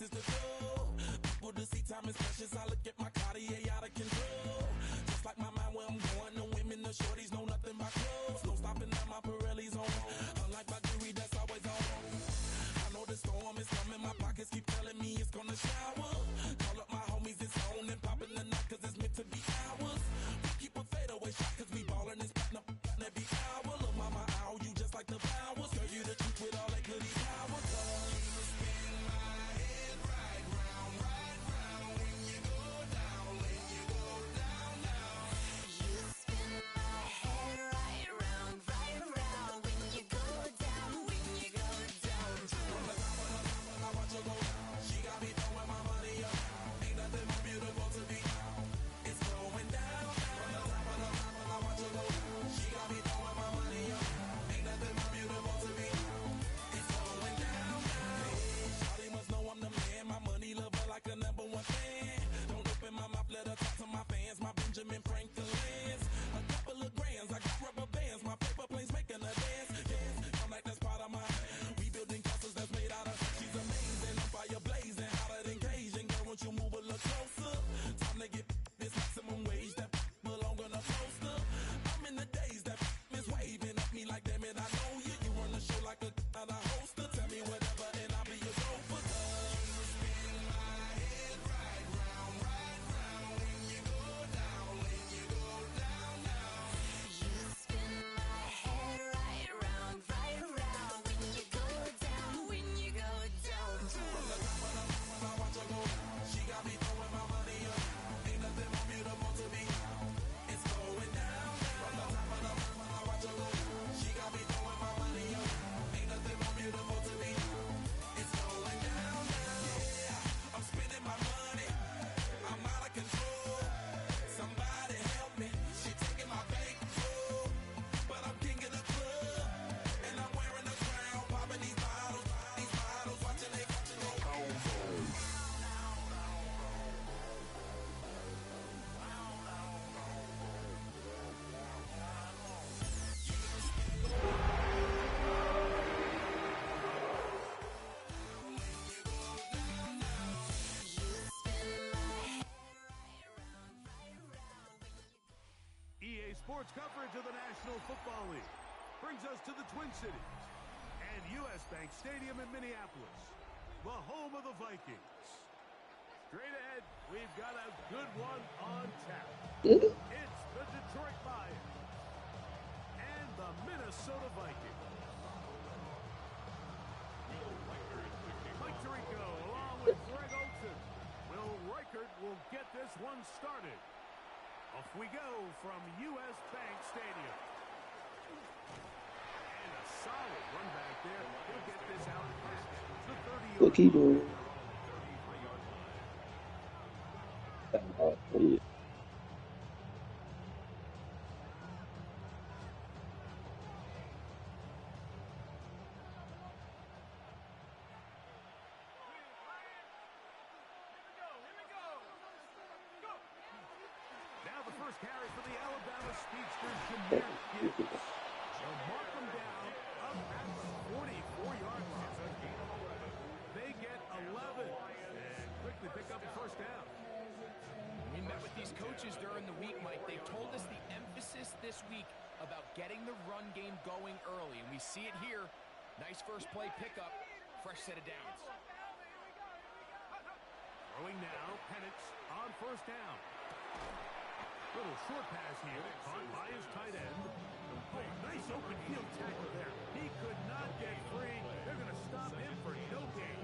this is the goal. People to see time is precious. I look at my Cartier out of control. Just like my mind where I'm going. The women, the shorties know nothing but clothes. No stopping at my Pirelli's on. Unlike my jewelry that's always on. I know the storm is coming. My pockets keep telling me it's gonna shower. Call up my homies, it's on and popping the night cause it's meant to be ours. We keep a fadeaway shot cause we ballin' and spittin' up every hour. Look mama, ow, you just like the flowers. Girl, you the truth with all that goody power. You spin my head right round when you go down, when you go down, down. You spin my head right round when you go down, when you go down. From the top of the top, I watch her go down. She got me throwing my money up. Ain't nothing more beautiful to be. It's going down. From the top of the top, I watch her go down. She got me throwing my money up. Ain't nothing more beautiful to be. It's going down. Shawty must know I'm the man. My money love her like a number one fan. Don't open my mouth, let her talk to my fans. My Benjamin Franklin's. A couple of grands, I got rubber bands. My paper planes making a dance. Dance, I'm like that's part of my. We building castles that's made out of. She's amazing, I'm fire blazing, hotter than Cajun. Girl, won't you move a little closer? Time to get this maximum wage that belong on a poster. I'm in the days that is waving at me like damn it, I know you. You run the show like a hoster. Tell me whatever and I'll be your gopher. You spin my head right round when you go down, when you go down, down. You spin my head right round when you go down, when you go down. From the top of the mountain, I watch her go down. She got me throwing my money up. Ain't nothing more beautiful to be. It's going down. From the top of the mountain, I watch her go down. She got me throwing my money up. Ain't nothing more beautiful to be. It's going down. Yeah, I'm spending my money. I'm out of control. Somebody help me. She taking my bankroll, but I'm king of the club, and I'm wearing a crown, popping these bottles, watching they EA Sports coverage of the National Football League brings us to the Twin Cities and U.S. Bank Stadium in Minneapolis, the home of the Vikings. Straight ahead, we've got a good one on tap. It's the Detroit Lions and the Minnesota Vikings. Mike Tirico along with Greg Olsen. Will Reichert will get this one started. Off we go from U.S. Bank Stadium. And a solid run back there. He'll get this out past the 30-yard keyboard. Now the first carry for the Alabama speedster, Jahmyr Gibbs. They'll mark him down up at the 44-yard line. They get 11 and quickly pick up a first down. We met with these coaches during the week, Mike. They told us the emphasis this week about getting the run game going early, and we see it here. Nice first play pickup, fresh set of downs. Throwing now, Penix on first down. Little short pass here, caught by his tight end. Oh, nice open field tackle there. He could not get free. They're going to stop him for no gain.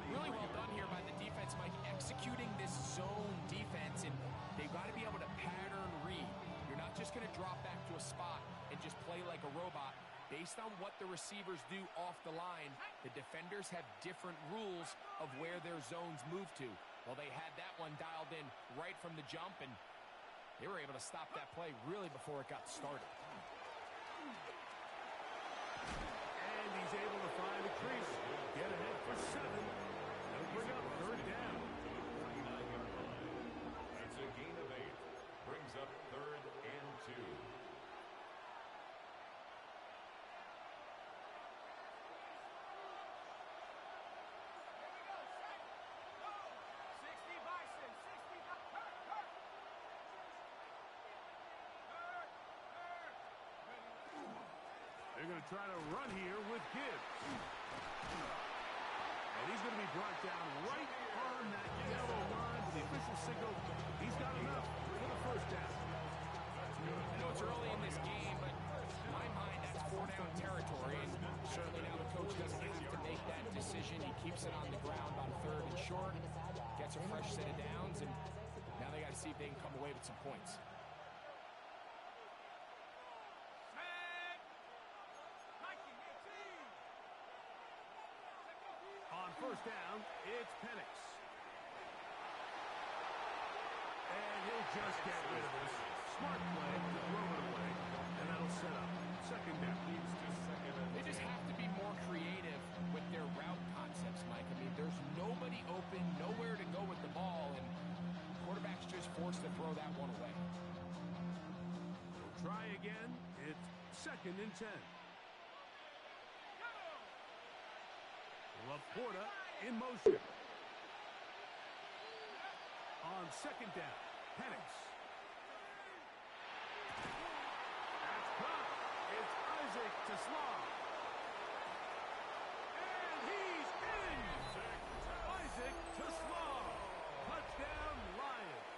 Really well done here by the defense, Mike, executing this zone defense, and they've got to be able to pattern read. You're not just going to drop back to a spot and just play like a robot. Based on what the receivers do off the line, the defenders have different rules of where their zones move to. Well, they had that one dialed in right from the jump, and they were able to stop that play really before it got started. And he's able to find a crease. Get ahead for 7. They'll bring up third down. That's a gain of 8. Brings up 3rd and 2. They're going to try to run here with Gibbs. And he's going to be brought down right on that yellow line. The official signal, he's got enough for the first down. I know it's early in this game, but in my mind, that's 4-down territory. And certainly now the coach doesn't have to make that decision. He keeps it on the ground on 3rd and short, gets a fresh set of downs, and now they got to see if they can come away with some points. On first down, it's Penix. And he'll just get rid of this. Smart play to throw it away, and that'll set up second down. They just have to be more creative with their route concepts, Mike. I mean, there's nobody open, nowhere to go with the ball, and quarterback's just forced to throw that one away. We'll try again. It's 2nd and 10. Laporta in motion. On 2nd down, Penix. That's caught. It's Isaac to Slaw. And he's in. Isaac to Slaw. Touchdown, Lions.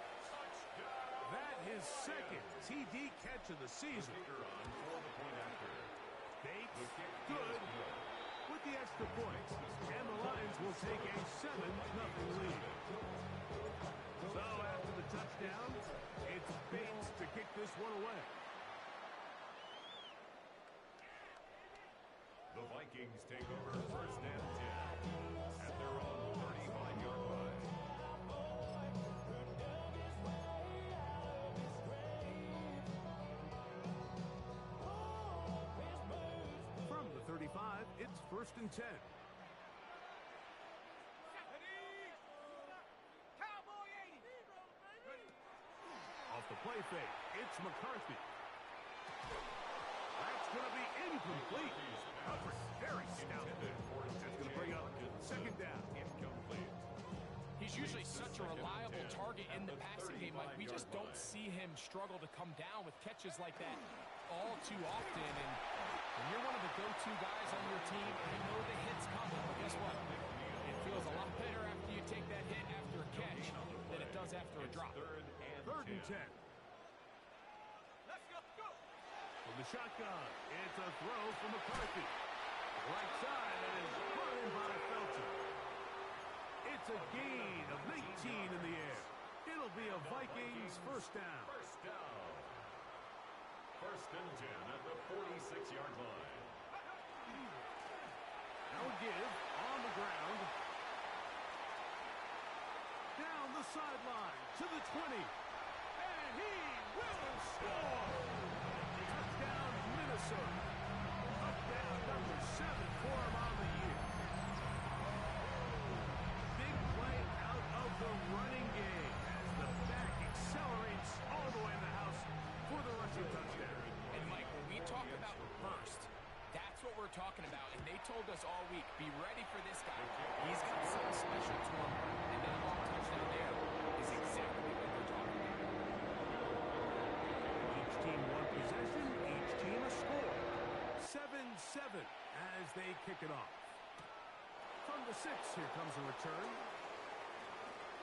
That his 2nd TD catch of the season. Bates, good. With the extra point, and the Lions will take a 7-0 lead. So after the touchdown, it's Bates to kick this one away. The Vikings take over 1st and 10 at their own 35-yard line. From the 35, it's 1st and 10. Off the play fake, it's McCarthy. That's going to be incomplete. Coverage very stout. That's going to bring up 2nd down. Incomplete. He's usually such a reliable target in the passing game. Like, we just don't see him struggle to come down with catches like that all too often. And when you're one of the go-to guys on your team, you know the hit's coming. But guess what? It feels a lot better after you take that hit after a catch than it does after a drop. 3rd and 10. From the shotgun, it's a throw from McCarthy. Right side, and is run in by Felton. It's a gain of 19 in the air. It'll be a Vikings first down. First down. 1st and 10 at the 46-yard line. Now give on the ground. Down the sideline to the 20. And he will score. Touchdown, Minnesota. Touchdown number 7 for him on the year. Big play out of the running game as the back accelerates all the way in the house for the rushing touchdown. And Mike, when we talk about burst, that's what we're talking about. And they told us all week, be ready for this guy. He's got something special to him. And that long touchdown there is exactly what they're talking about. Each team one possession, each team a score. 7-7 as they kick it off. From the 6, here comes a return.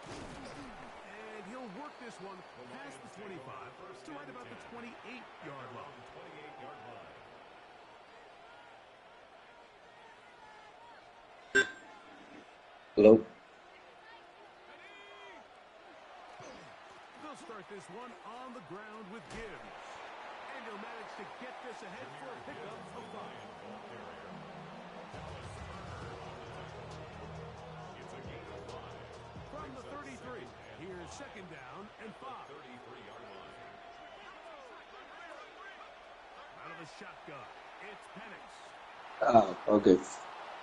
And he'll work this one past the 25 to right about the 28-yard line. 28-yard line. Hello. They'll start this one on the ground with Gibbs. And he'll manage to get this ahead for a pickup of 5. It's a gain of 5. From the 33, here's 2nd down and 5. 33-yard line. Out of the shotgun, it's Penix. Oh, okay.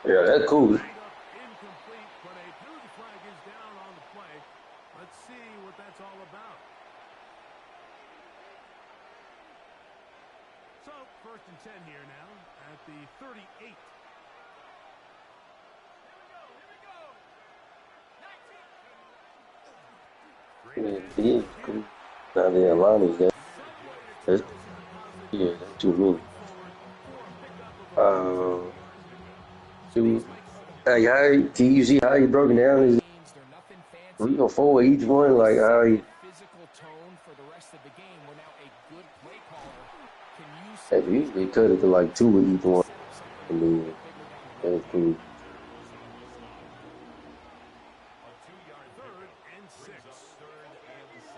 Yeah, that's cool. Straight up incomplete, but a penalty flag is down on the play. Let's see what that's all about. So, 1st and 10 here now at the 38. Yeah, cool. Now the line is that. That's, yeah, that's too many. For a pickup Uh, two. Like how do you see how he broke it down? Is it Games, they're nothing fancy. 3 or 4 each one? Like how he Physical tone for the rest of the game. Where now a good play caller can use some they of these usually early cut it to like downs 2 of each to one, set up something a and little then bit bigger down the road. that's cool. A 2-yard Third pickup and brings 6. up third and 6.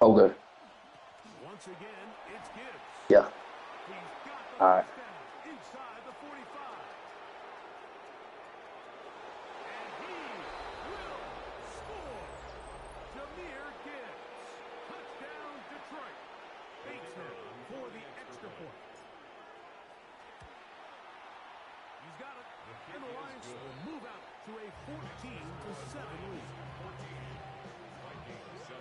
Okay. Once again, it's Gibbs. Yeah. He's got the All right. first down inside the 45. And he will score. Jahmyr Gibbs. Touchdown, Detroit. Beats him for the extra point. He's got it. And the Lions will move out to a 14-7 lead. 14. Vikings 7.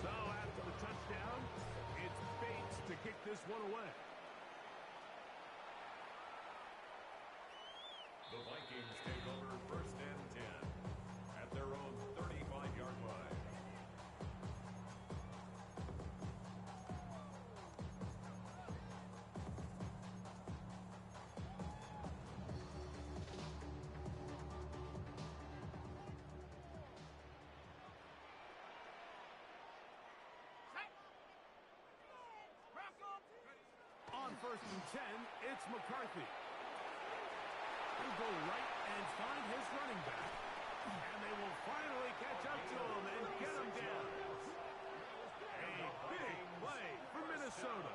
So after the touchdown, it's Bates to kick this one away. The Vikings take over first and 10 at their own 35-yard line. On first and 10, it's McCarthy. He'll go right and find his running back. And they will finally catch up to him and get him down. A big play for Minnesota.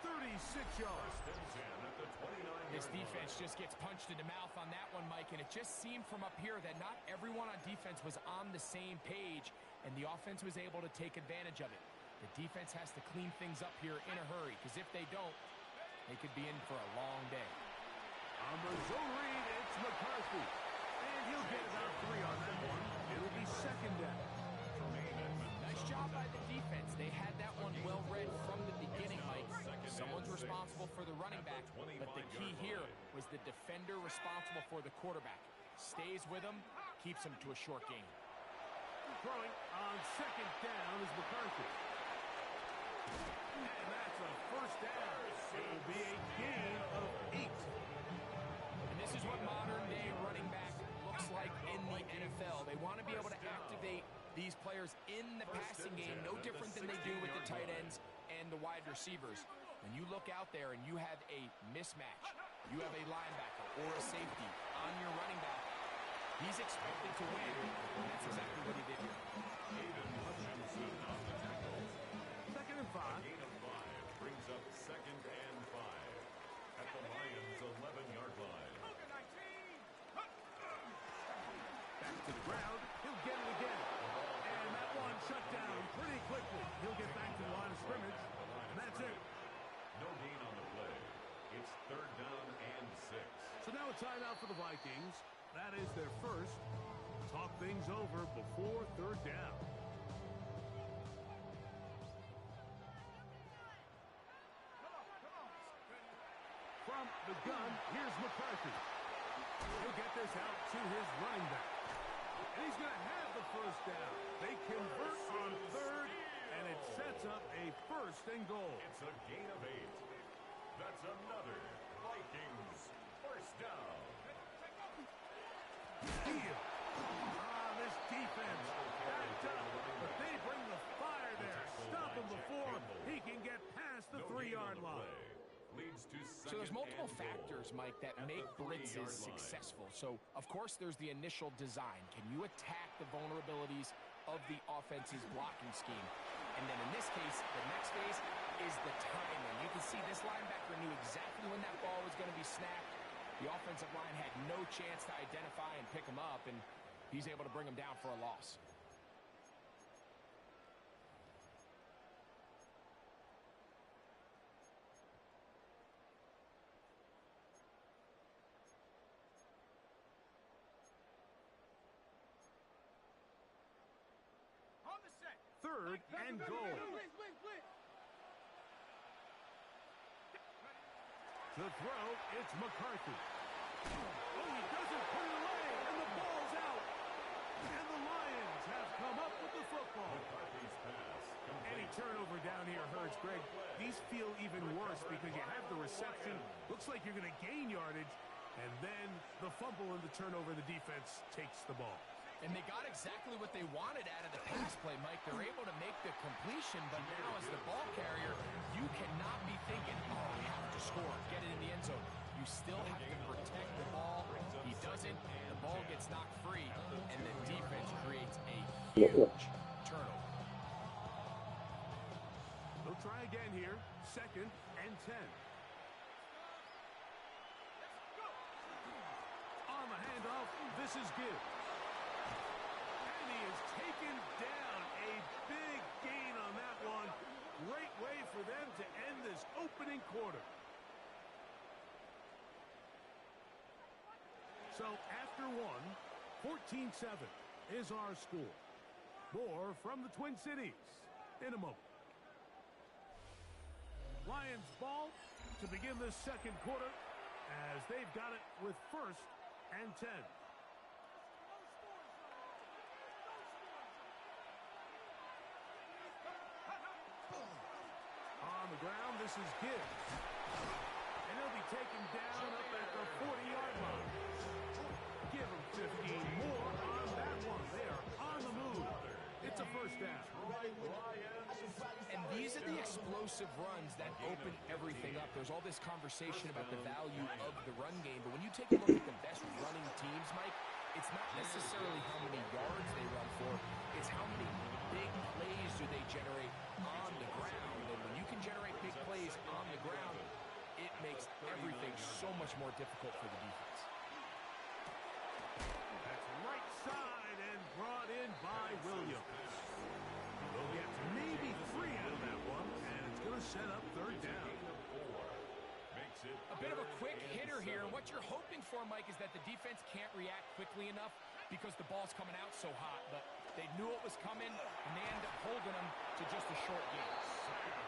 36 yards. First and 10 at the 29-yard This line. defense just gets punched in the mouth on that one, Mike, and it just seemed from up here that not everyone on defense was on the same page, and the offense was able to take advantage of it. The defense has to clean things up here in a hurry, because if they don't, they could be in for a long day. On the zone read, it's McCarthy. And he'll get about 3 on that one. It'll be second down. Nice job by the defense. They had that one well read from the beginning, Mike. Someone's responsible for the running back, but the key here was the defender responsible for the quarterback. Stays with him, keeps him to a short gain. Throwing on second down is McCarthy. And that's a first down. It will be a gain of 8. And this is what modern-day running back looks like in the NFL. They want to be able to activate these players in the passing game, no different than they do with the tight ends and the wide receivers. When you look out there and you have a mismatch, you have a linebacker or a safety on your running back, he's expected to win, and that's exactly what he did here. Second and 5. Gain of 5 brings up second and 5 at the Lions' 11-yard line. Back to the ground. He'll get it again. And that one shut down pretty quickly. He'll get back to the line of scrimmage. And that's it. No gain on the play. It's third down and 6. So now a timeout for the Vikings. That is their first. Talk things over before third down. From the gun, here's McCarthy. He'll get this out to his running back. And he's going to have the first down. They convert on third, and it sets up a first and goal. It's a gain of 8. That's another Vikings first down. Steal. This defense backed up, but they bring the fire there. Stop him before he can get past the 3-yard line. Leads to So there's second multiple and goal. factors, Mike, that At the make 3-yard blitzes line. successful. So, of course, there's the initial design. Can you attack the vulnerabilities of the offense's blocking scheme? And then in this case, the next phase is the timing. You can see this linebacker knew exactly when that ball was going to be snapped. The offensive line had no chance to identify and pick him up, and he's able to bring him down for a loss. Third and goal. To throw, it's McCarthy. Oh, he doesn't put it away, and the ball's out. And the Lions have come up with the football. McCarthy's pass. Any turnover down here hurts, Greg. These feel even worse because you have the reception. Looks like you're going to gain yardage. And then the fumble and the turnover, the defense takes the ball. And they got exactly what they wanted out of the pass play, Mike. They're able to make the completion, but now as the ball carrier, you cannot be thinking, oh, I have to score, get it in the end zone. You still have to protect the ball. He doesn't. The ball gets knocked free, and the defense creates a huge turnover. They'll try again here. 2nd and 10. On the handoff, this is Gibbs. And he is taken down. A big gain on that one. Great way for them to end this opening quarter. So after one, 14-7 is our score. More from the Twin Cities in a moment. Lions ball to begin this second quarter as they've got it with 1st and 10. On the ground, this is Gibbs. And he'll be taken down up at the 40-yard line. Give him 15 more on that one. They are on the move. It's a first down. And these are the explosive runs that open everything up. There's all this conversation about the value of the run game, but when you take a look at the best running teams, Mike, it's not necessarily how many yards they run for, it's how many big plays do they generate on the ground. And when you can generate big plays on the ground, it makes everything so much more difficult for the defense. That's right side and brought in by Williams. They'll get maybe 3 out of that one, and it's going to set up 3rd down. A bit of a quick hitter here. What you're hoping for, Mike, is that the defense can't react quickly enough because the ball's coming out so hot. But they knew it was coming, and they ended up holding them to just a short gain.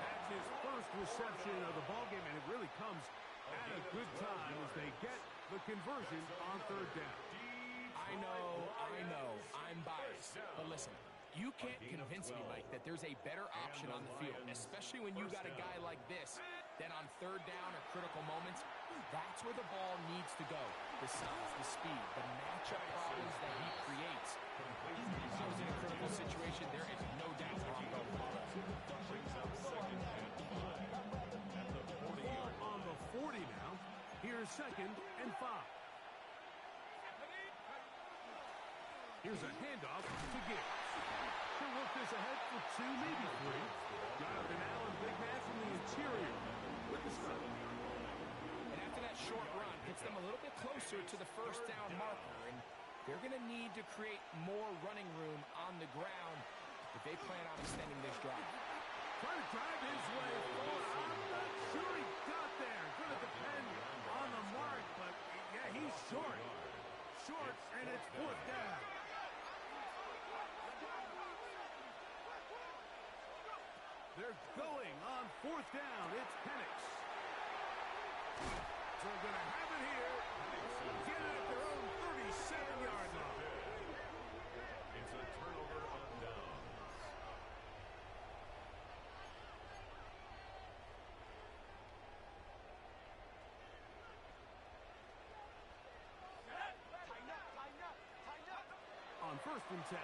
That's his first reception of the ballgame, and it really comes at a good time as they get the conversion on 3rd down. I know, I'm biased. But listen, you can't convince me, Mike, that there's a better option on the field, especially when you got a guy like this, that on 3rd down or critical moments, that's where the ball needs to go. The size, the speed, the matchup problems that he creates. If I was in a critical situation, there is no doubt where I'm going. Ball on the 40 now. Here's 2nd and 5. Here's a handoff to Gibbs. He'll work this ahead for 2, maybe 3. Jonathan Allen, big man from the interior with the stop. And after that short run, hits them a little bit closer to the 1st down marker. And they're going to need to create more running room on the ground if they plan on extending this drive. Trying to drive his way forward. I'm not sure he got there. Going to depend on the mark, but yeah, he's short. Short, and it's 4th down. They're going on 4th down. It's Penix. So they're going to have it here. Get it at their own 37-yard line. It's a turnover on downs. On 1st and 10,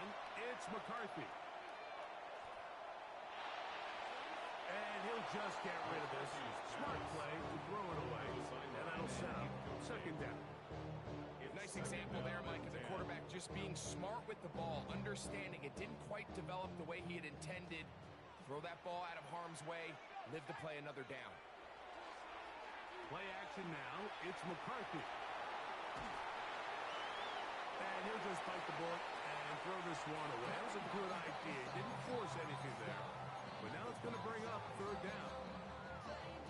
it's McCarthy. And he'll just get rid of this. Smart play to throw it away. And that'll set up 2nd down. Nice example there, Mike, of the quarterback just being smart with the ball, understanding it didn't quite develop the way he had intended. Throw that ball out of harm's way, live to play another down. Play action now. It's McCarthy. And he'll just bite the bullet and throw this one away. That was a good idea. Didn't force anything there. But now it's going to bring up 3rd down.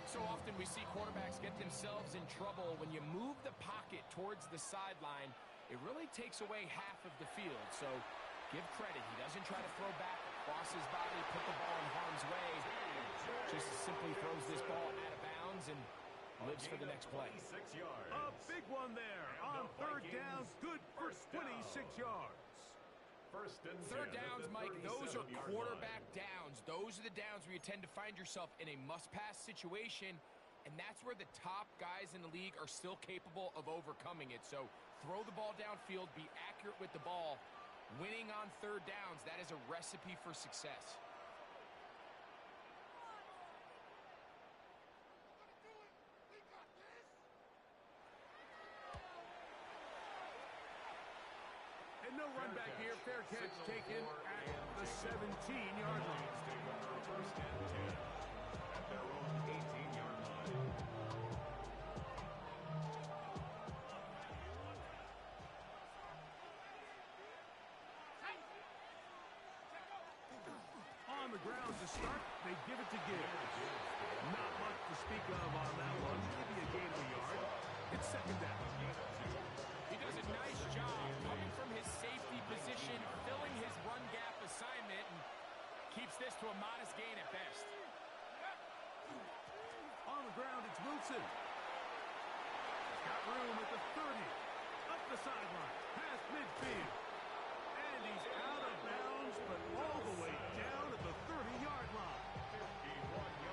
So often we see quarterbacks get themselves in trouble. When you move the pocket towards the sideline, it really takes away half of the field. So give credit. He doesn't try to throw back across his body, put the ball in harm's way. Just simply throws this ball out of bounds, and lives for the next play. 26 yards. A big one there And on the third Vikings down. Good for first down. 26 yards. First and 10 Third at downs, the Mike, those are 37-yard quarterback line. downs. Those are the downs where you tend to find yourself in a must-pass situation, and that's where the top guys in the league are still capable of overcoming it. So throw the ball downfield, be accurate with the ball. Winning on third downs, that is a recipe for success. And no run back here. Fair catch taken at the 17-yard line. Vikings take over first and 10 at their own 18-yard line. On the ground to start, they give it to Gibbs. Not much to speak of on that one. Maybe a gain of a yard. It's second down. He does a nice job coming from his safety position, filling his run gap assignment, and keeps this to a modest gain at best. On the ground, it's Wilson. He's got room at the 30. Up the sideline. Past midfield. And he's out of bounds, but all the way down at the 30-yard line.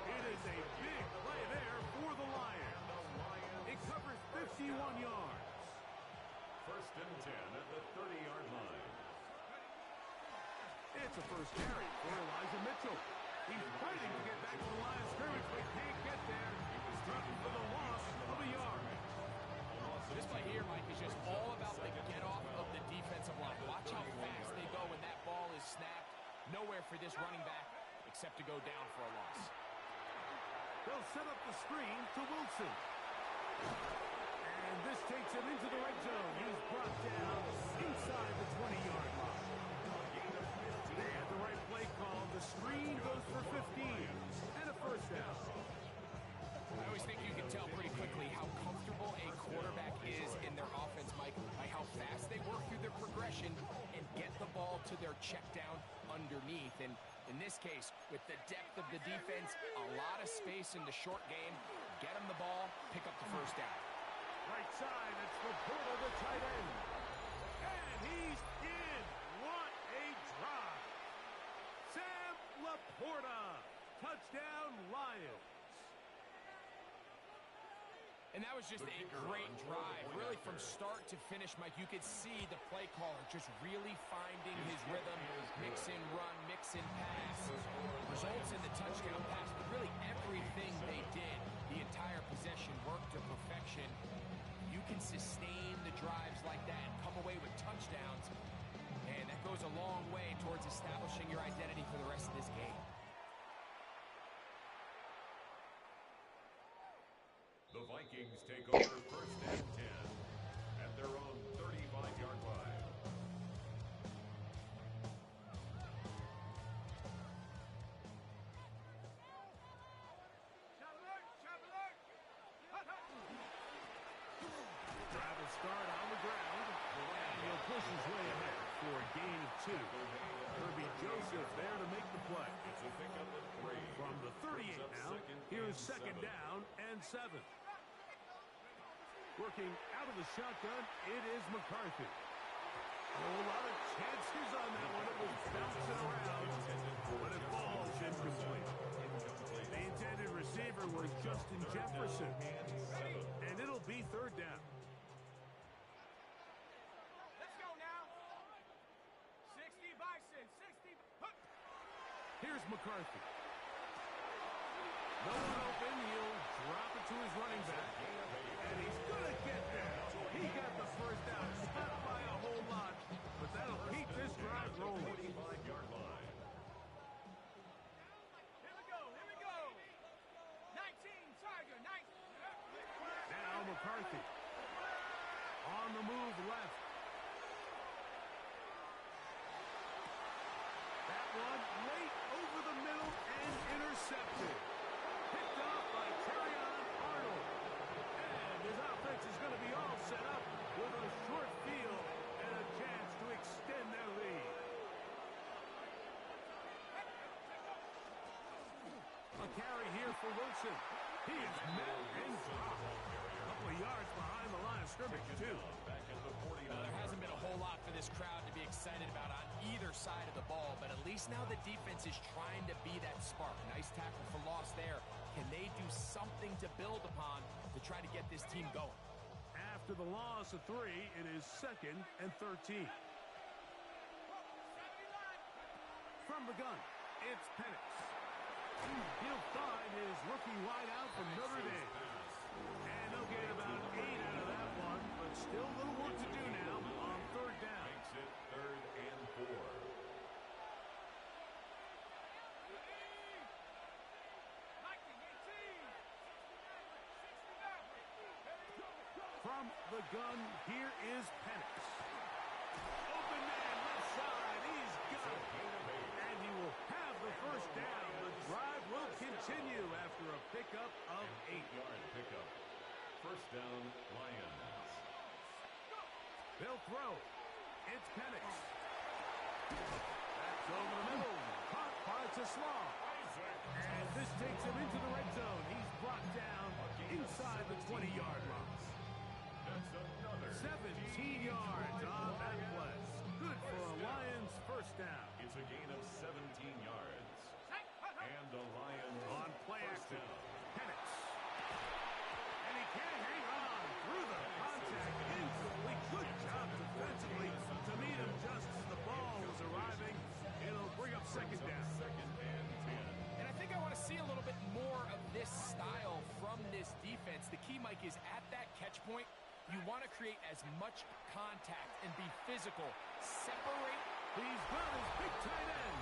It is a big play there for the Lions. It covers 51 yards. First and 10 at the 30-yard line. It's a first carry for Elijah Mitchell. He's fighting to get back to the line of scrimmage, but can't get there. He's dropping for the loss of a yard. This play here, Mike, is just all about the get-off of the defensive line. Watch how fast they go when that ball is snapped. Nowhere for this running back except to go down for a loss. They'll set up the screen to Wilson. And this takes him into the red zone. He's brought down inside the 20-yard line. They had the right play call. The screen goes for 15 and a first down. I always think you can tell pretty quickly how comfortable a quarterback is in their offense, Mike, by how fast they work through their progression and get the ball to their check down underneath. And in this case, with the depth of the defense, a lot of space in the short game, get them the ball, pick up the first down. Right side, it's Laporta, the tight end. And he's in. What a drive. Sam Laporta. Touchdown, Lions. And that was just a great drive. Really, from start to finish, Mike, you could see the play caller just really finding his rhythm. Mix and run, mix and pass. Results in the touchdown pass, but really everything they did, the entire possession, worked to perfection. You can sustain the drives like that and come away with touchdowns, and that goes a long way towards establishing your identity for the rest of this game. The Vikings take over first and 10 at their own 35-yard line. Drive will start on the ground. And he'll push his way ahead for a gain of 2. Kirby Joseph there to make the play. It's a pickup of 3. From the 38 Brings up now, second here's and second 7. down and 7. Working out of the shotgun, it is McCarthy. A whole lot of chances on that one. It was bouncing around, but it falls incomplete. The intended receiver was Justin Jefferson. And it'll be third down. Let's go now. 60 Bison, 60. Here's McCarthy. No one open. He'll drop it to his running back. And he's going to get there. He got the first down. Not by a whole lot, but that'll keep this drive rolling. 45-yard line. Here we go, here we go. 19, Tiger, 19. Now McCarthy. On the move left. That one late over the middle and intercepted. Picked off by Terrion Arnold. And his offense is going to be all set up with a short field and a chance to extend their lead. A carry here for Wilson. He is met and dropped. A couple of yards behind the line of scrimmage, too. Back at the 49. Now, there hasn't been a whole lot for this crowd to be excited about on either side of the ball, but at least now the defense is trying to be that spark. Nice tackle for loss there. Can they do something to build upon to try to get this team going? After the loss of 3, it is 2nd and 13. From the gun, it's Penix. He'll find his rookie wideout from Notre Dame. And they'll get about 8 out of that one, but still a little work to do now on 3rd down. Makes it 3rd and 4. From the gun, here is Penix. Open man, left side, he's got it. And he will have the 1st down. The drive will continue after a pickup of 8. 8-yard pickup. 1st down, Lions. They'll throw. It's Penix. That's over the middle. Caught by Taslaw. And this takes him into the red zone. He's brought down inside the 20-yard line. That's another 17 yards on that play. Good for a Lions 1st down. It's a gain of 17 yards. And the Lions On play 1st action, down. Penix. And he can't hang on through the contact. Incomplete. Good job defensively to meet him just as the ball was arriving. It'll bring up 2nd down. 2nd and 10. And I think I want to see a little bit more of this style from this defense. The key, Mike, is at that catch point, you want to create as much contact and be physical. Separate. He's got his big tight end.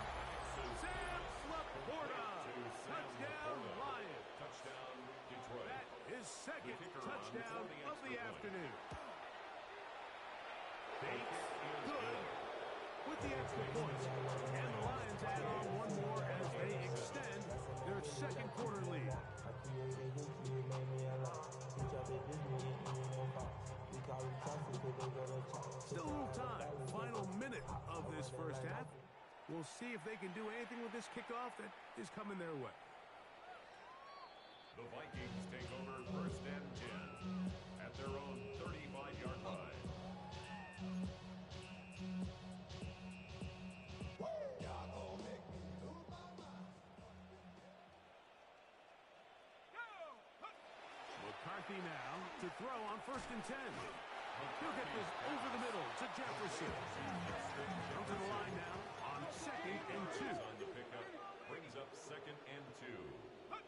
Sam Laporta. Touchdown, Lions. Touchdown, Detroit. That is 2nd touchdown of the afternoon. Bates, good with the extra point. And the Lions add on one more as they extend their 2nd quarter lead. Still a little time. Final minute of this 1st half. We'll see if they can do anything with this kickoff that is coming their way. The Vikings take over 1st and 10 at their own 35-yard line. McCarthy now to throw on 1st and 10. He'll get this over the middle to Jefferson. Down to the line now on 2nd and 2. On the pickup, brings up 2nd and 2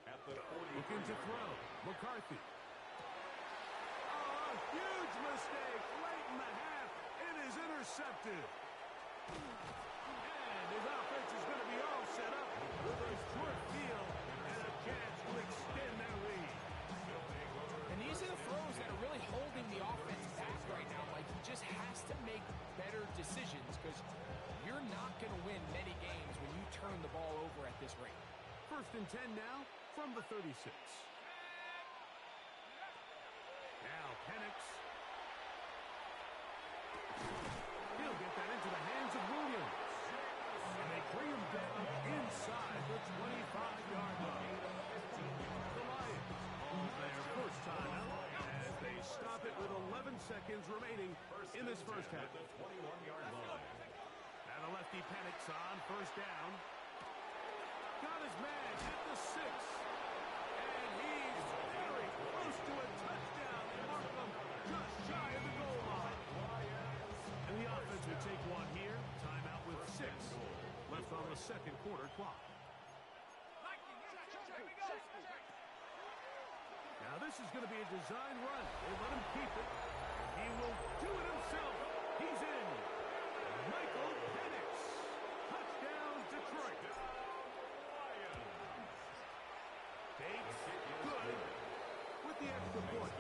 at the 40. Looking to throw. McCarthy. Oh, a huge mistake late in the half. It is intercepted. And his offense is going to be all set up with a short field and a chance to extend their lead. And these are the throws that are really holding the offense back right now. Like, he just has to make better decisions because you're not going to win many games when you turn the ball over at this rate. 1st and 10 now from the 36. Now Penix. He'll get that into the hands of Williams. And they bring him down inside the 25-yard line. The Lions lose their 1st time out as they stop it with 11 seconds remaining in this 1st half. The 21-yard line. And the lefty Penix on 1st down. Got his man at the 6. And he's very close to a touchdown. They mark him just shy of the goal line. And the offense will take one here. Timeout with 6 left on the 2nd quarter clock. Now this is going to be a design run. They let him keep it. He will do it himself. He's in. Michael Penix. Touchdown, Detroit. Bates, good with the extra point.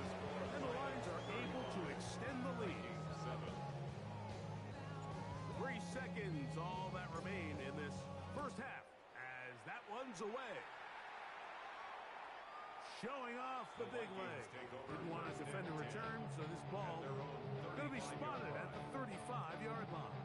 And the Lions are able to extend the lead. 3 seconds, all that remain in this 1st half as that one's away. Showing off the big leg. Didn't want to defend a return, so this ball going to be spotted at the 35-yard line.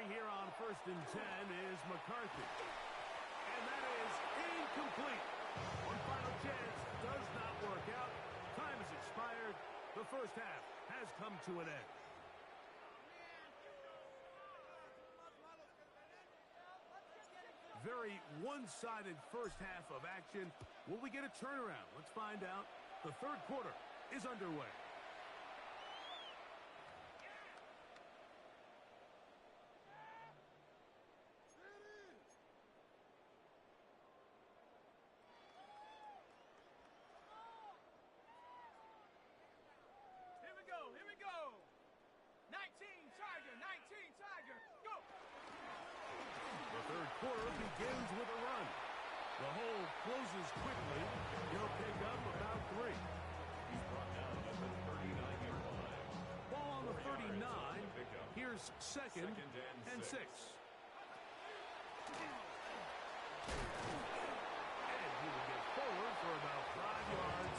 throwing here on 1st and 10 is McCarthy. And that is incomplete. One final chance does not work out. Time has expired. The first half has come to an end. Very one-sided first half of action. Will we get a turnaround? Let's find out. The third quarter is underway. Here we go. 19 Tiger, 19 Tiger, go! The third quarter begins with a run. The hole closes quickly. He'll pick up about 3. He's brought down at the 39-yard line. Ball on the 39. Pickup. Here's second and 6. And he will get forward for about 5 yards.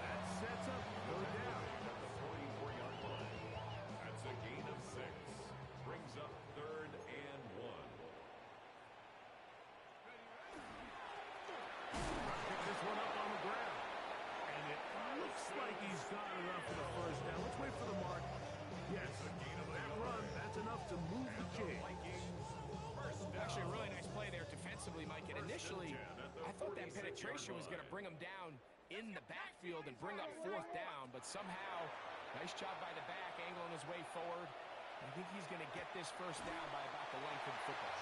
That sets up third down. At the 44-yard line. That's a gain of 6. Brings up 3rd and 1. Pick this one up on the ground. And it looks like he's got enough for the first down. Let's wait for the mark. Yes, that run, that's enough to move the chains. Actually, a really nice play there defensively, Mike. And initially, I thought that penetration was going to bring him down in the backfield and bring up 4th down. But somehow, nice job by the back, angling his way forward. I think he's going to get this first down by about the length of the football.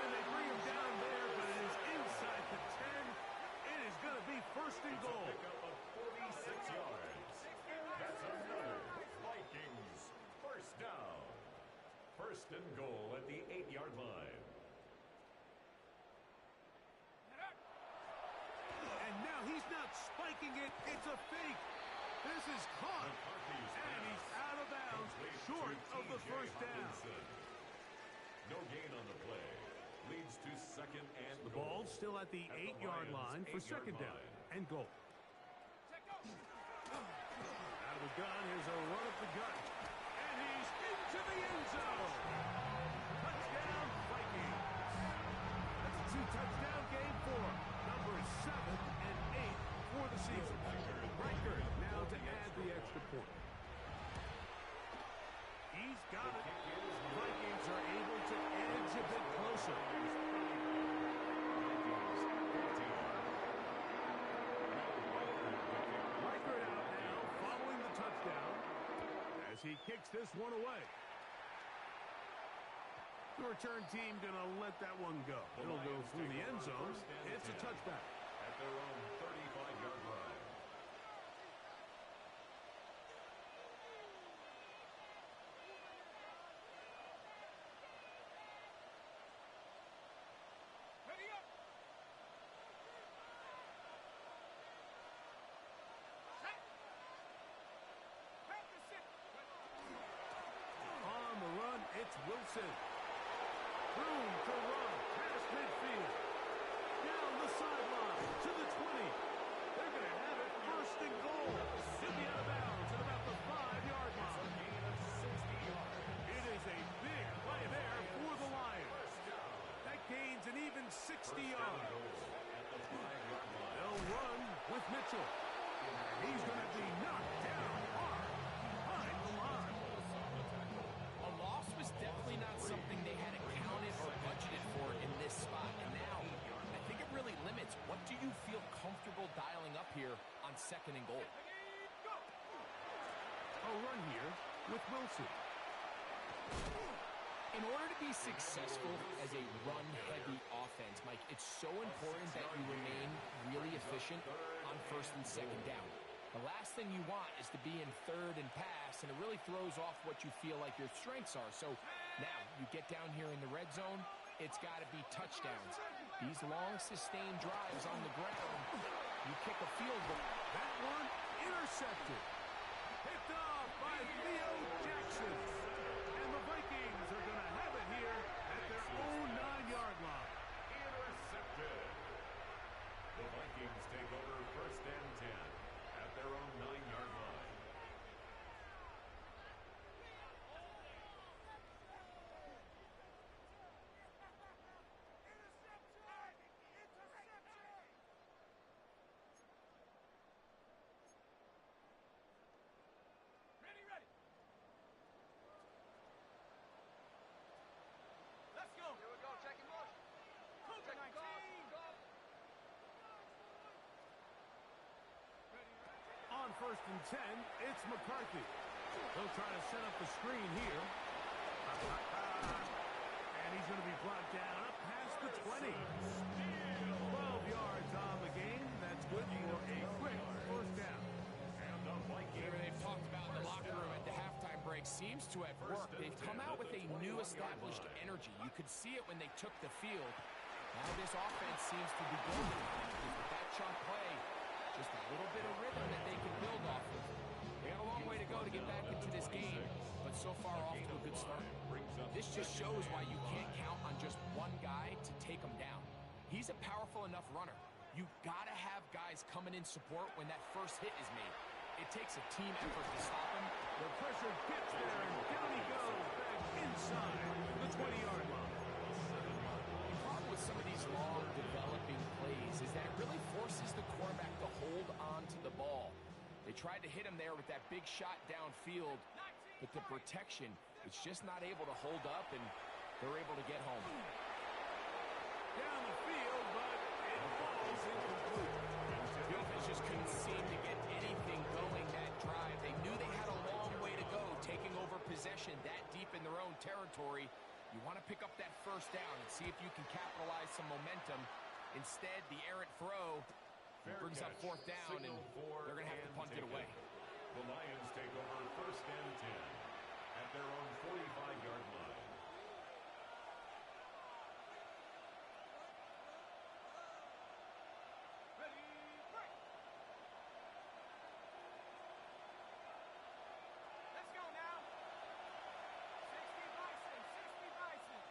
And they bring him down there, but it is inside the 10. It is going to be first and goal. Pickup of 46 yards. That's another Vikings first down. First and goal at the 8-yard line. And now he's not spiking it. It's a fake. This is caught. And he's out of bounds, short of the first down. No gain on the play. Leads to second and The goal. ball's still at the 8-yard line for second down and goal. Out of the gun, here's a run up the gut. And he's into the end zone. Touchdown, Vikings. That's a 2-touchdown game for numbers 7 and 8 for the season. Riker now to add the extra point. He's got it. Vikings are able to edge a bit closer. Riker out now following the touchdown as he kicks this one away. The return team going to let that one go. It'll go through the end zone. It's a touchback. At their own 35-yard line. Ready up! On the run, it's Wilson. Room to run past midfield. Down the sideline to the 20. They're going to have it first and goal. He'll be out of bounds at about the 5-yard line. It is a big play there for the Lions. That gains an even 60 yards. They'll run with Mitchell. He's going to be knocked down hard behind the line. A loss was definitely not something they had accounted or budgeted for in this spot. And now, I think it really limits what do you feel comfortable dialing up here on second and goal. A run here with Wilson. In order to be successful as a run-heavy offense, Mike, it's so important that you remain really efficient on first and second down. The last thing you want is to be in third and pass, and it really throws off what you feel like your strengths are. So now you get down here in the red zone, it's got to be touchdowns. These long, sustained drives on the ground, you kick a field goal. That one intercepted. Picked off by Leo Jackson. And the Vikings are going to have it here at their own 9-yard line. Intercepted. The Vikings take over first and 10 at their own 9-yard line. first and 10, it's McCarthy. He'll try to set up the screen here. And he's going to be brought down up past the 20. 12 yards on the game. That's good for a quick first down. Whatever they've talked about in the locker room at the halftime break seems to have worked. They've come out with a new established energy. You could see it when they took the field. Now this offense seems to be building. With that chunk play, just a little bit of rhythm that they can build off of. They got a long way to go to get back into this game, but so far off to a good start. This just shows why you can't count on just one guy to take him down. He's a powerful enough runner. You gotta have guys coming in support when that first hit is made. It takes a team effort to stop him. The pressure gets there, and down he goes back inside the 20-yard line. The problem with some of these long developing plays is that it really forces the quarterback to hold on to the ball. They tried to hit him there with that big shot downfield, but the protection, it's just not able to hold up, and they're able to get home. Down the field, but it falls incomplete. The offense just couldn't seem to get anything going that drive. They knew they had a long way to go, taking over possession that deep in their own territory. You want to pick up that first down and see if you can capitalize some momentum. Instead, the errant throw brings up fourth down, and they're going to have to punt it away. The Lions take over first and 10 at their own 45-yard line. Let's go now. 60 Bison, 60 Bison.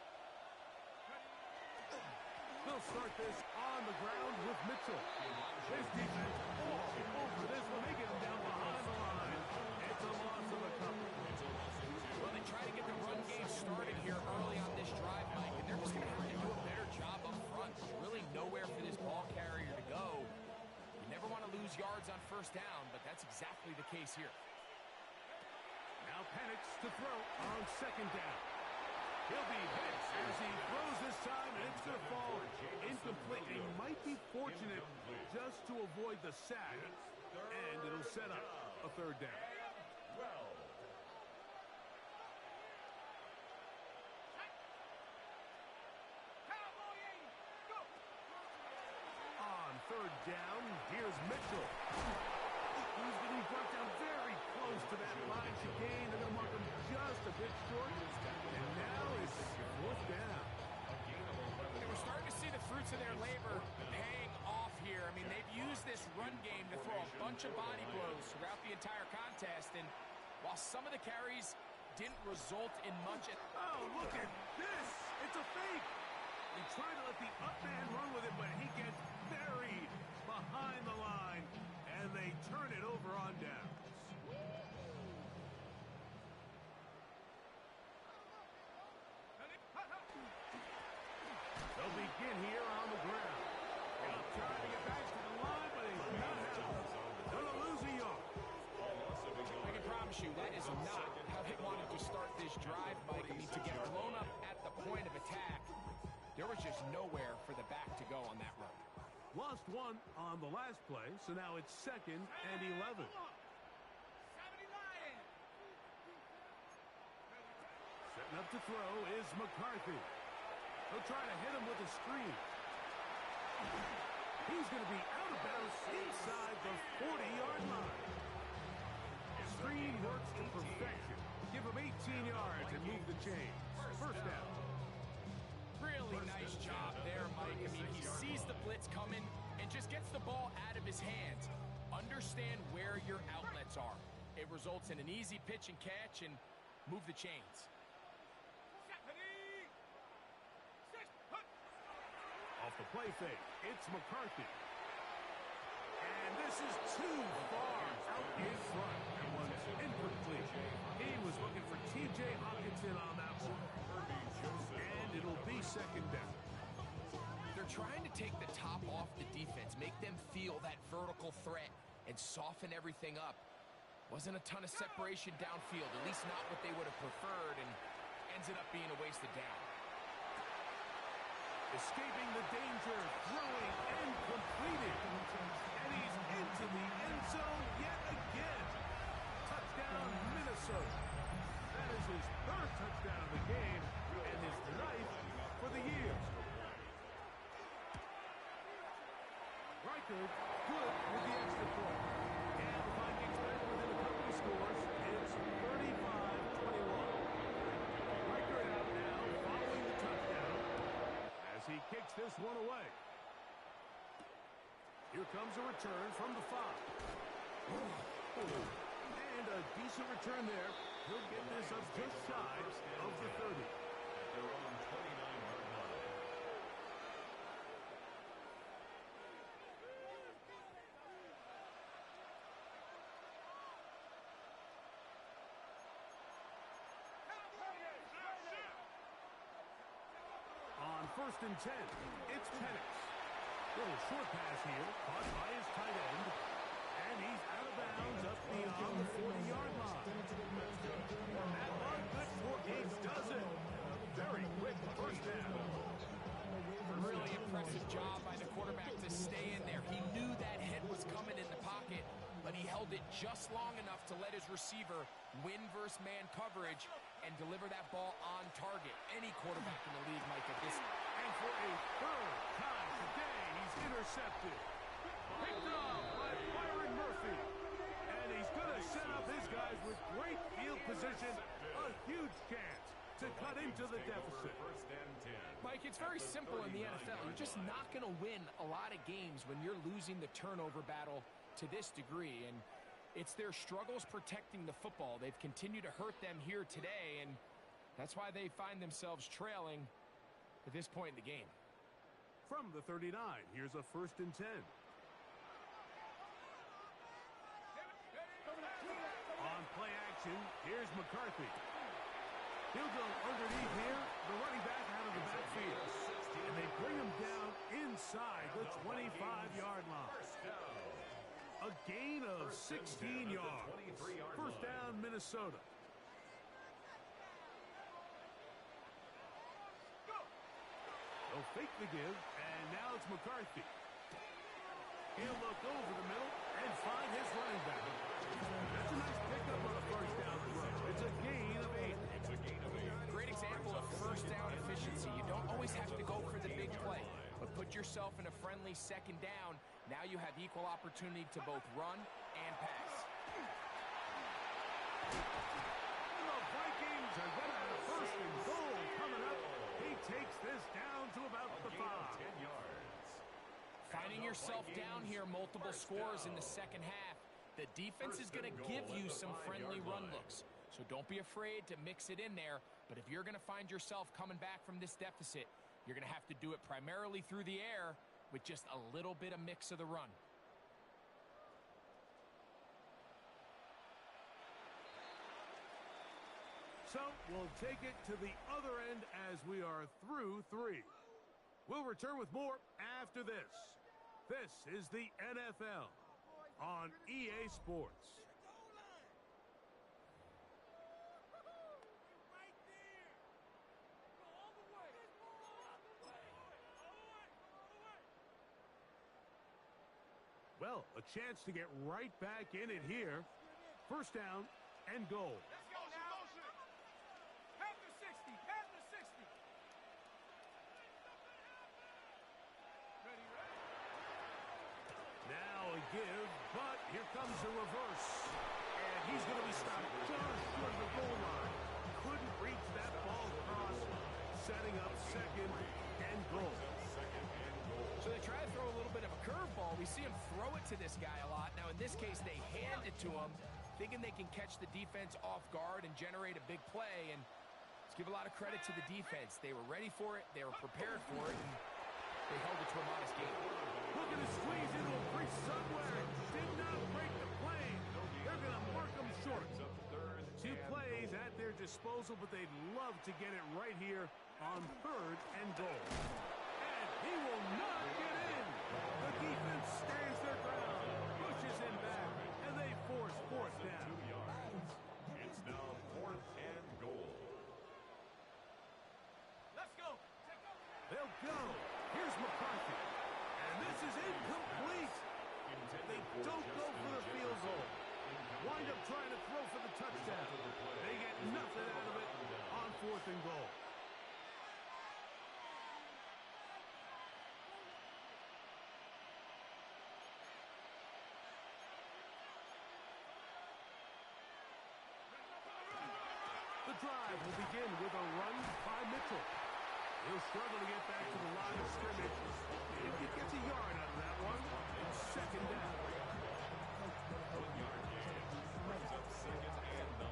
They'll start this on the ground with Mitchell. This defense all over this one. They get him down behind the line. It's a loss of a couple. Well, they try to get the run game started here early on this drive, Mike, and they're just going to have to do a better job up front. There's really nowhere for this ball carrier to go. You never want to lose yards on first down, but that's exactly the case here. Now Penix to throw on second down. He'll be hit as he throws this time, and it's going to fall incomplete. He might be fortunate just to avoid the sack, and it'll set up a third down. On third down, here's Mitchell. He's getting brought down very close to that line to gain. They're going to mark him just a bit short. And now it's fourth down. And we're starting to see the fruits of their labor paying off here. I mean, they've used this run game to throw a bunch of body blows throughout the entire contest. And while some of the carries didn't result in much... Oh, look at this. It's a fake. They try to let the up man run with it, but he gets buried behind the line. And they turn it over on downs. They'll begin here on the ground. He'll try to get back to the line, but he's not out. Gonna lose a yard. I can promise you that is not how they wanted to start this drive, Mike. I mean, to get blown up at the point of attack, there was just nowhere for the back to go on that run. Lost one on the last play, so now it's second and 11. Setting up to throw is McCarthy. He'll try to hit him with a screen. He's going to be out of bounds inside the 40-yard line. Screen works to perfection. Give him 18 yards and move the chains. First down. Really nice job there, Mike. I mean, he sees the blitz coming and just gets the ball out of his hands. Understand where your outlets are. It results in an easy pitch and catch and move the chains. Off the play fake, it's McCarthy. And this is too far out in front. That one's incomplete. He was looking for T.J. Hockenson on that one. And it'll be second down. They're trying to take the top off the defense, make them feel that vertical threat, and soften everything up. Wasn't a ton of separation downfield, at least not what they would have preferred, and ends it up being a wasted down. Escaping the danger, throwing and completing. And he's into the end zone yet again. Touchdown, Minnesota. That is his third touchdown of the game and his ninth for the year. Reichard good with the extra point. And the Vikings back within a couple of scores. It's 35-21. Reichard out now following the touchdown as he kicks this one away. Here comes a return from the 5. And a decent return there. He'll get this up just shy of the 30. Their own 29-yard line. On 1st and 10, it's Penix. Little short pass here, caught by his tight end. And he's out of bounds up beyond the 40-yard line. That one good for Gates does it. Very quick first down. A really impressive job by the quarterback to stay in there. He knew that hit was coming in the pocket, but he held it just long enough to let his receiver win versus man coverage and deliver that ball on target. Any quarterback in the league might get this. And for a third time today, he's intercepted. Picked up by Byron Murphy. And he's going to set up his guys with great field position. A huge chance to cut into the deficit. First and 10. Mike, it's very simple in the NFL. You're just not going to win a lot of games when you're losing the turnover battle to this degree. And it's their struggles protecting the football. They've continued to hurt them here today, and that's why they find themselves trailing at this point in the game. From the 39, here's a 1st and 10. On play action, here's McCarthy. He'll go underneath here, the running back out of the backfield. And they bring him down inside the 25-yard line. First down. A gain of 16 yards. First down, Minnesota. They'll fake the give, and now it's McCarthy. He'll look over the middle and find his running back. That's a nice pickup on a first down throw. It's a gain of 8. It's a gain of 8. Great example of first down efficiency. You don't always have to go for the big play, but put yourself in a friendly second down. Now you have equal opportunity to both run and pass. The Vikings are going to have 1st and goal coming up. He takes this down to about the 5. 10 yards. Finding yourself down here multiple scores in the second half, the defense is going to give you some friendly run looks. So don't be afraid to mix it in there. But if you're going to find yourself coming back from this deficit, you're going to have to do it primarily through the air with just a little bit of mix of the run. So we'll take it to the other end as we are through 3. We'll return with more after this. This is the NFL on EA Sports. Well, a chance to get right back in it here. First down and goal. Let's go now. Half the 60. Half the 60. Ready, ready. Now a give, but here comes a reverse. And he's going to be stopped just short of the goal line. Couldn't reach that ball across, setting up 2nd and goal. So they try to throw a little bit of a curveball. We see him throw it to this guy a lot. Now, in this case, they hand it to him, thinking they can catch the defense off guard and generate a big play. And let's give a lot of credit to the defense. They were ready for it. They were prepared for it. And they held it to a modest game. Looking to squeeze into a crease somewhere. Did not break the plane. They're going to mark them short. 2 plays at their disposal, but they'd love to get it right here on 3rd and goal. And he will not get in. The defense stands their ground, pushes him back, and they force 4th down. 2 yards. It's now 4th and goal. Let's go. Take over. They'll go. Here's McCarthy. And this is incomplete. They don't go for the field goal. Wind up trying to throw for the touchdown. They get nothing out of it on 4th and goal. The drive will begin with a run by Mitchell. He'll struggle to get back to the line of scrimmage. If he gets a yard out of that one, it's 2nd down. 1-yard gain. Brings up 2nd and 9.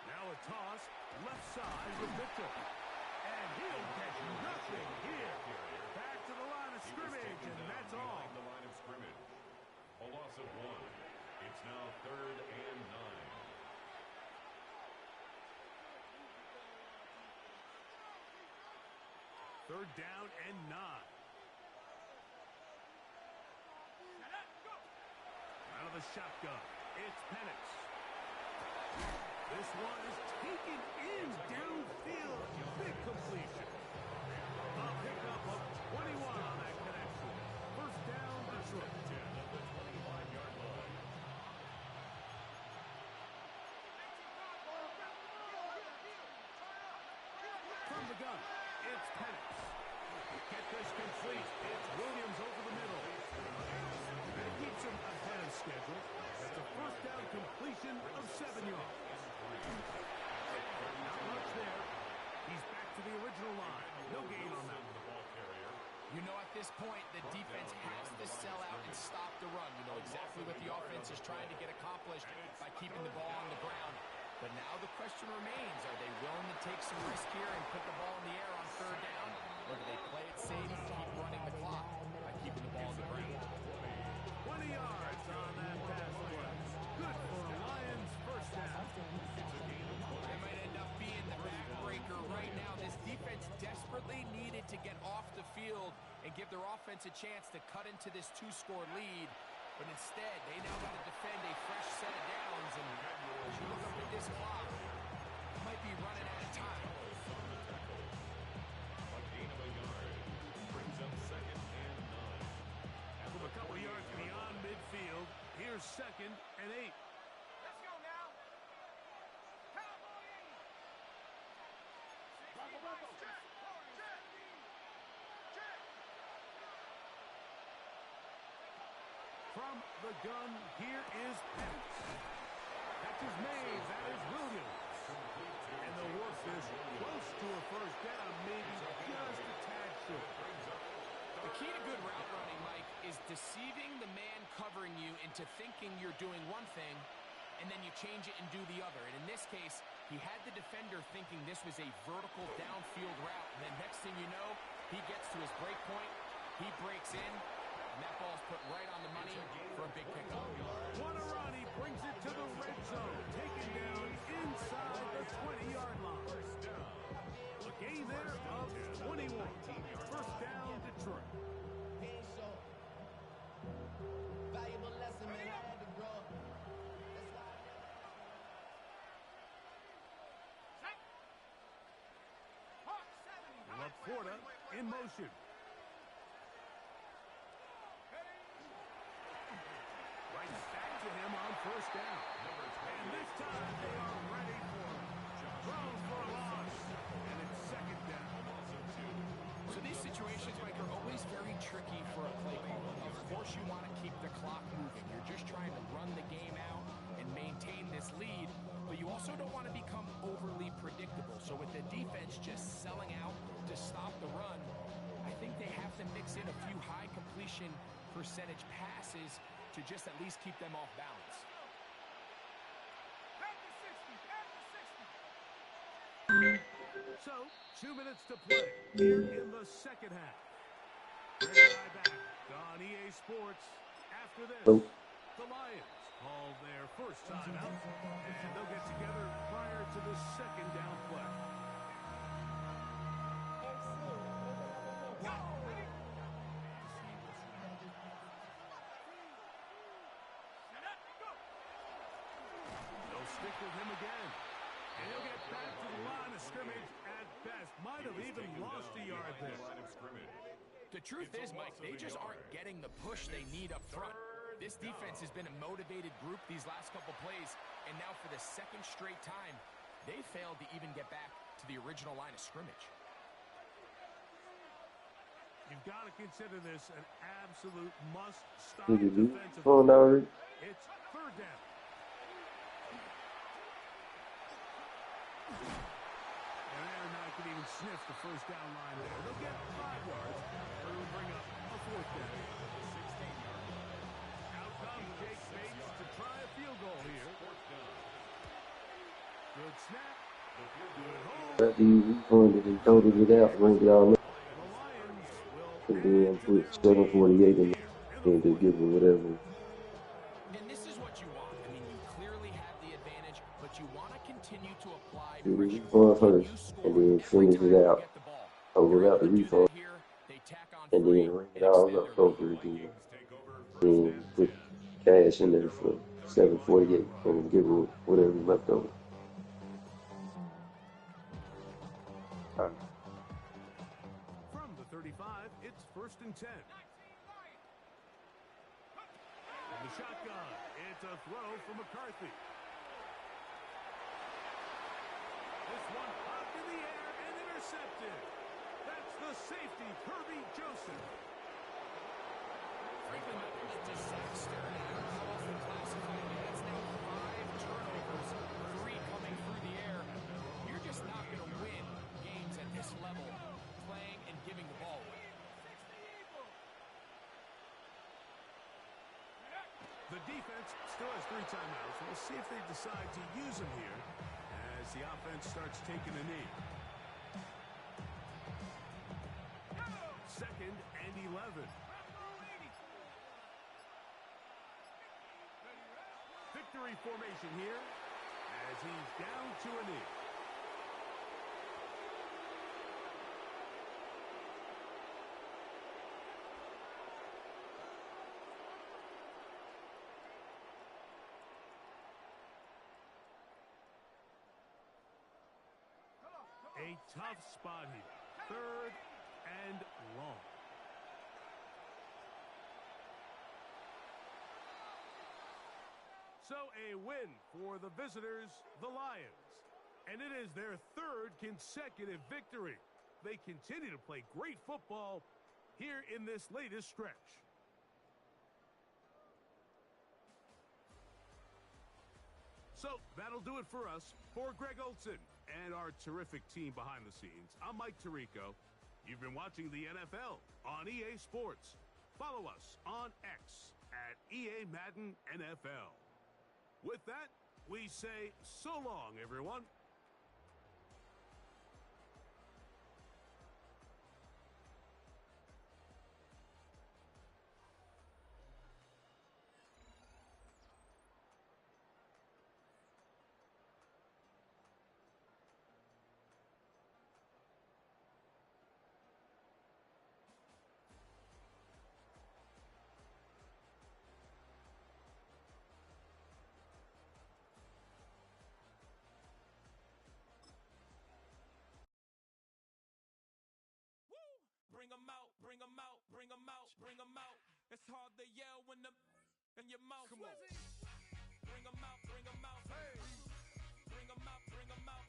Now a toss, left side with Mitchell. And he'll get nothing here. Back to the line of scrimmage, and that's all. The line of scrimmage. A loss of 1. It's now 3rd and 9. Third down and 9. Out of the shotgun, it's Penix. This one is taken in downfield. Big completion. A pickup of 21 on that connection. First down, Detroit. 10 at the 25-yard line. From the gun, it's Penix. Get this complete. It's Williams over the middle. That keeps him ahead of schedule. That's a first down completion of 7 yards. Not much there. He's back to the original line. No gain on that one. The ball carrier. You know, at this point, the defense has to sell out and stop the run. You know exactly what the offense is trying to get accomplished by keeping the ball on the ground. But now the question remains, are they willing to take some risk here and put the ball in the air on 3rd down? Or do they play it safe and keep running the clock by keeping the ball on the ground? 20 yards on that pass play. Good for a Lions first down. That might end up being the backbreaker right now. This defense desperately needed to get off the field and give their offense a chance to cut into this 2-score lead. But instead, they now got to defend a fresh set of downs. And as you look up at this clock, it might be running out of time. A gain of a yard. Brings up 2nd and 9. From a couple yards beyond midfield, here's 2nd and 8. Let's go now. Cowboy 80. 60 miles, check. Check. Check. From the gun, here is Penix. Catch is made. That is Williams. And the work is close to a first down, maybe just a tad short. The key to good route running, Mike, is deceiving the man covering you into thinking you're doing one thing, and then you change it and do the other. And in this case, he had the defender thinking this was a vertical downfield route. And then next thing you know, he gets to his break point, he breaks in, and that ball's put right on the money for a big pickup. Guanarani brings it to the red zone, taken down inside the 20-yard line. A gain there of 21. First down, Detroit. Valuable lesson, man. I had to grow up. Check. Hawk 70. Laporta in motion. Right back to him on first down. And this time they are ready for him. Thrown for a loss. And it's 2nd down. So these situations, Mike, are always very tricky for a play caller. Of course you want to keep the clock moving. You're just trying to run the game out and maintain this lead, but you also don't want to become overly predictable. So with the defense just selling out to stop the run, I think they have to mix in a few high completion percentage passes to just at least keep them off balance. At the 60. At the 60. So, 2 minutes to play here in the second half. Red Eye back on EA Sports. After this, Boom. the Lions call their first time out, and they'll get together prior to the 2nd down play. with him again. And he'll get back to the line of scrimmage at best. Might have even lost a yard there. Line of scrimmage. The truth is, Mike, they just aren't getting the push they need up front. This defense has been a motivated group these last couple plays, and now for the second straight time, they failed to even get back to the original line of scrimmage. You've got to consider this an absolute must-stop Look at you. defensive. Come on, Larry. It's third down. And they're not going to even sniff the first down line there. They'll get 5 yards, but it'll bring up a fourth down. 16-yard. Out comes Jake Bates to try a field goal here. Good snap. Good hold. That dude pointed and totaled it out, ranked it all up, The Lions will and then put 748 in there and to give him whatever. And this is what you want. I mean, you clearly have the advantage, but you want to continue to apply Do the pressure. refund first, You score and then every finish time it you out. get the ball. Hold You're out the able to do refund, that here. They tack on and three then ring it and all extend up their over lead. again. Take over first Then and put 10. cash in there for 748 and give him whatever left over. Alright. From the 35, it's first and 10. In the shotgun, it's a throw from McCarthy. This one up in the air and intercepted. That's the safety, Kirby Joseph. Frankly, Mike, a disaster. I don't know how else to classify it. That's now 5 turnovers, 3 coming through the air. You're just not going to win games at this level playing and giving the ball away. The defense still has 3 timeouts. We'll see if they decide to use them here as the offense starts taking a knee. Second and 11. Victory formation here as he's down to a knee. A tough spot here. Third and long. So a win for the visitors, the Lions. And it is their 3rd consecutive victory. They continue to play great football here in this latest stretch. So that'll do it for us. For Greg Olson and our terrific team behind the scenes, I'm Mike Tirico. You've been watching the NFL on EA Sports. Follow us on X at EA Madden NFL. With that, we say so long, everyone. Bring 'em out, bring 'em out, bring 'em out, bring 'em out. It's hard to yell when the in your mouth. Come on. Bring 'em out, bring 'em out. Hey. Bring 'em out, bring 'em out.